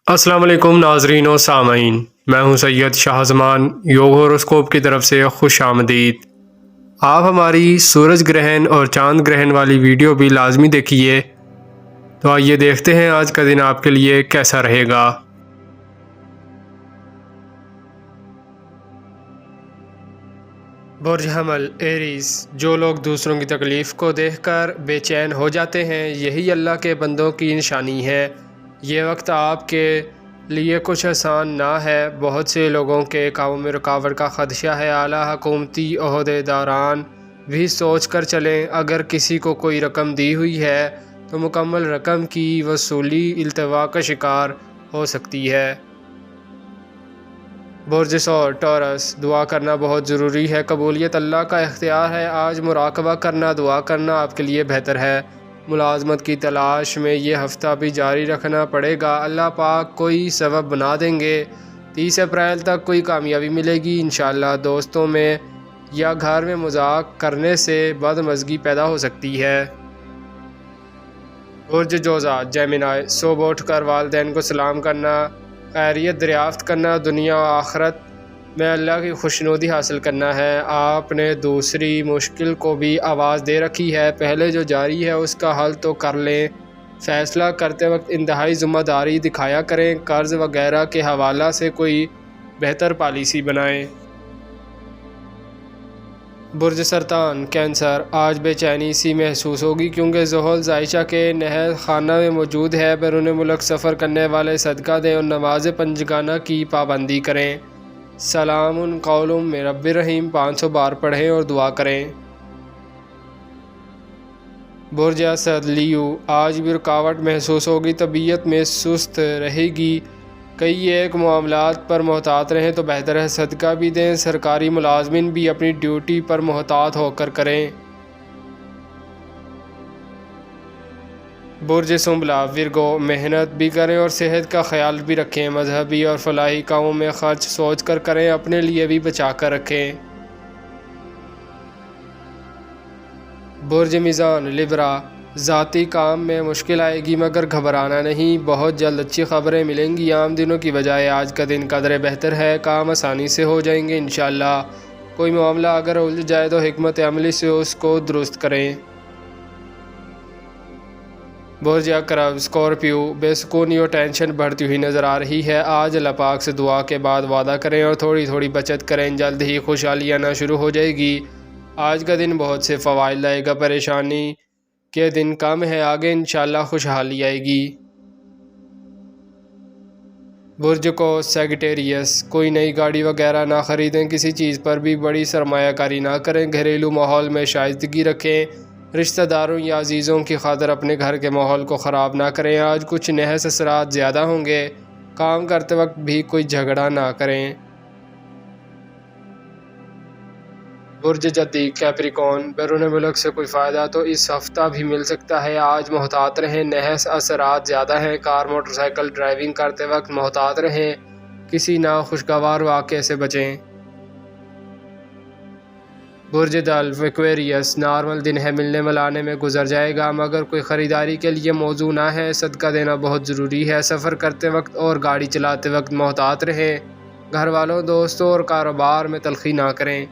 السلام علیکم ناظرین و سامعین، میں ہوں سید شاہ زمان یوگ ہوروسکوپ کی طرف سے خوش آمدید۔ آپ ہماری سورج گرہن اور چاند گرہن والی ویڈیو بھی لازمی دیکھیے۔ تو آئیے دیکھتے ہیں آج کا دن آپ کے لیے کیسا رہے گا۔ برج حمل ایریز، جو لوگ دوسروں کی تکلیف کو دیکھ کر بے چین ہو جاتے ہیں، یہی اللہ کے بندوں کی نشانی ہے۔ یہ وقت آپ کے لیے کچھ آسان نہ ہے۔ بہت سے لوگوں کے کاموں میں رکاوٹ کا خدشہ ہے۔ اعلیٰ حکومتی عہدے داران بھی سوچ کر چلیں، اگر کسی کو کوئی رقم دی ہوئی ہے تو مکمل رقم کی وصولی التوا کا شکار ہو سکتی ہے۔ برج ثور ٹورس، دعا کرنا بہت ضروری ہے، قبولیت اللہ کا اختیار ہے۔ آج مراقبہ کرنا، دعا کرنا آپ کے لیے بہتر ہے۔ ملازمت کی تلاش میں یہ ہفتہ بھی جاری رکھنا پڑے گا، اللہ پاک کوئی سبب بنا دیں گے۔ 30 اپریل تک کوئی کامیابی ملے گی انشاءاللہ۔ دوستوں میں یا گھر میں مذاق کرنے سے بدمزگی پیدا ہو سکتی ہے۔ برج جوزا جیمنائی، صبح اٹھ کر والدین کو سلام کرنا، خیریت دریافت کرنا، دنیا و آخرت میں اللہ کی خوشنودی حاصل کرنا ہے۔ آپ نے دوسری مشکل کو بھی آواز دے رکھی ہے، پہلے جو جاری ہے اس کا حل تو کر لیں۔ فیصلہ کرتے وقت انتہائی ذمہ داری دکھایا کریں، قرض وغیرہ کے حوالہ سے کوئی بہتر پالیسی بنائیں۔ برج سرطان کینسر، آج بے چینی سی محسوس ہوگی کیونکہ زحل عائشہ کے نہر خانہ میں موجود ہے۔ بیرون ملک سفر کرنے والے صدقہ دیں اور نماز پنجگانہ کی پابندی کریں۔ سلام قول من رب رحیم 500 بار پڑھیں اور دعا کریں۔ برج اسد لیو، آج بھی رکاوٹ محسوس ہوگی، طبیعت میں سست رہے گی، کئی ایک معاملات پر محتاط رہیں تو بہتر ہے۔ صدقہ بھی دیں، سرکاری ملازمین بھی اپنی ڈیوٹی پر محتاط ہو کر کریں۔ برج سنبلہ ورگو، محنت بھی کریں اور صحت کا خیال بھی رکھیں، مذہبی اور فلاحی کاموں میں خرچ سوچ کر کریں، اپنے لیے بھی بچا کر رکھیں۔ برج میزان لبرا، ذاتی کام میں مشکل آئے گی مگر گھبرانا نہیں، بہت جلد اچھی خبریں ملیں گی۔ عام دنوں کی بجائے آج کا دن قدرے بہتر ہے، کام آسانی سے ہو جائیں گے انشاءاللہ۔ کوئی معاملہ اگر الجھ جائے تو حکمت عملی سے اس کو درست کریں۔ برج عقرب اسکارپیو، بے سکونی اور ٹینشن بڑھتی ہوئی نظر آ رہی ہے۔ آج اللہ پاک سے دعا کے بعد وعدہ کریں اور تھوڑی تھوڑی بچت کریں، جلد ہی خوشحالی آنا شروع ہو جائے گی۔ آج کا دن بہت سے فوائد لائے گا، پریشانی کے دن کم ہے، آگے انشاءاللہ خوشحالی آئے گی۔ برج کو سیگیٹیریس، کوئی نئی گاڑی وغیرہ نہ خریدیں، کسی چیز پر بھی بڑی سرمایہ کاری نہ کریں، گھریلو ماحول میں شائستگی رکھیں، رشتہ داروں یا عزیزوں کی خاطر اپنے گھر کے ماحول کو خراب نہ کریں۔ آج کچھ نحس اثرات زیادہ ہوں گے، کام کرتے وقت بھی کوئی جھگڑا نہ کریں۔ برج جدی کیپریکون، بیرون ملک سے کوئی فائدہ تو اس ہفتہ بھی مل سکتا ہے، آج محتاط رہیں، نحس اثرات زیادہ ہیں، کار موٹر سائیکل ڈرائیونگ کرتے وقت محتاط رہیں، کسی ناخوشگوار واقعے سے بچیں۔ برج دلو ایکویریس، نارمل دن ہے، ملنے ملانے میں گزر جائے گا مگر کوئی خریداری کے لیے موزوں نہ ہے، صدقہ دینا بہت ضروری ہے، سفر کرتے وقت اور گاڑی چلاتے وقت محتاط رہیں، گھر والوں، دوستوں اور کاروبار میں تلخی نہ کریں۔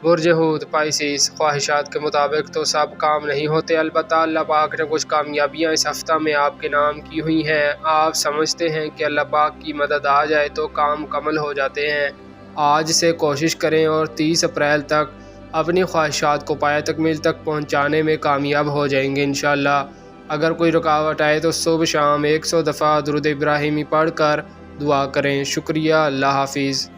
برج حوت پائسیس، خواہشات کے مطابق تو سب کام نہیں ہوتے، البتہ اللہ پاک نے کچھ کامیابیاں اس ہفتہ میں آپ کے نام کی ہوئی ہیں، آپ سمجھتے ہیں کہ اللہ پاک کی مدد آ جائے تو کام مکمل ہو جاتے ہیں۔ آج سے کوشش کریں اور 30 اپریل تک اپنی خواہشات کو پایہ تکمیل تک پہنچانے میں کامیاب ہو جائیں گے انشاءاللہ۔ اگر کوئی رکاوٹ آئے تو صبح شام 100 دفعہ درود ابراہیمی پڑھ کر دعا کریں۔ شکریہ، اللہ حافظ۔